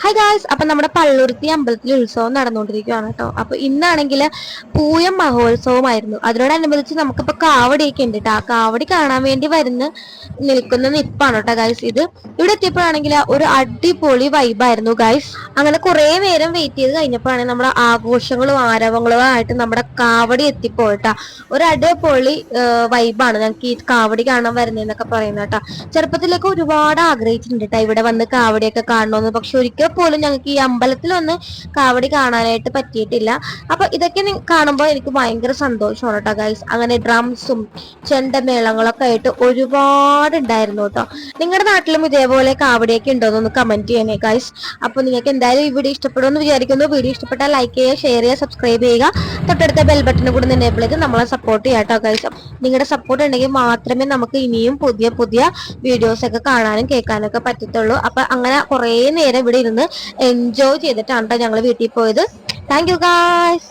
Hi guys, അപ്പൊ നമ്മുടെ പള്ളുരുത്തി അമ്പലത്തിൽ ഉത്സവം നടന്നുകൊണ്ടിരിക്കുകയാണ് കേട്ടോ. അപ്പൊ ഇന്നാണെങ്കിൽ പൂയം മഹോത്സവമായിരുന്നു. അതിനോടനുബന്ധിച്ച് നമുക്കിപ്പോ കാവടിയൊക്കെ ഉണ്ട് കേട്ടോ. ആ കാവടി കാണാൻ വേണ്ടി നിൽക്കുന്ന നിപ്പാണ് കേട്ടോ ഗായ്സ്. ഇവിടെ എത്തിയപ്പോഴാണെങ്കിൽ ഒരു അടിപൊളി വൈബായിരുന്നു ഗായ്സ്. അങ്ങനെ കുറെ നേരം വെയിറ്റ് ചെയ്ത് കഴിഞ്ഞപ്പോഴാണ് നമ്മുടെ ആഘോഷങ്ങളും ആരവങ്ങളും ആയിട്ട് നമ്മുടെ കാവടി എത്തിപ്പോയിട്ടാ. ഒരു അടിപൊളി വൈബാണ് ഞങ്ങൾക്ക് ഈ കാവടി കാണാൻ വരുന്നതെന്നൊക്കെ പറയുന്നത് കേട്ടോ. ചെറുപ്പത്തിലൊക്കെ ഒരുപാട് ആഗ്രഹിച്ചിട്ടുണ്ട് കേട്ടോ ഇവിടെ വന്ന് കാവടിയൊക്കെ കാണണമെന്ന്. പക്ഷെ ഒരിക്കൽ പോലും ഞങ്ങൾക്ക് ഈ അമ്പലത്തിൽ വന്ന് കാവടി കാണാനായിട്ട് പറ്റിയിട്ടില്ല. അപ്പൊ ഇതൊക്കെ കാണുമ്പോൾ എനിക്ക് ഭയങ്കര സന്തോഷമാണ് കേട്ടോ ഗൈസ്. അങ്ങനെ ഡ്രംസും ചെണ്ടമേളങ്ങളൊക്കെ ആയിട്ട് ഒരുപാട് ഉണ്ടായിരുന്നു കേട്ടോ. നിങ്ങളുടെ നാട്ടിലും ഇതേപോലെ കാവടിയൊക്കെ ഉണ്ടോന്നൊന്ന് കമന്റ് ചെയ്യണേ ഗൈസ്. അപ്പൊ നിങ്ങൾക്ക് എന്തായാലും ഈ വീഡിയോ ഇഷ്ടപ്പെടുമെന്ന് വിചാരിക്കുന്നു. വീഡിയോ ഇഷ്ടപ്പെട്ടാൽ ലൈക്ക് ചെയ്യുക, ഷെയർ ചെയ്യുക, സബ്സ്ക്രൈബ് ചെയ്യുക. തൊട്ടടുത്ത ബെൽ ബട്ടൺ കൂടി എനേബിൾ ചെയ്ത് നമ്മളെ സപ്പോർട്ട് ചെയ്യാം കേട്ടോ ഗൈസ്. നിങ്ങളുടെ സപ്പോർട്ട് ഉണ്ടെങ്കിൽ മാത്രമേ നമുക്ക് ഇനിയും പുതിയ പുതിയ വീഡിയോസ് ഒക്കെ കാണാനും കേൾക്കാനും ഒക്കെ പറ്റത്തുള്ളൂ. അപ്പൊ അങ്ങനെ കുറെ നേരം ഇവിടെ ഇരുന്ന് എൻജോയ് ചെയ്തിട്ടാണ് ഞങ്ങൾ വീട്ടിൽ പോയത്. Thank you guys.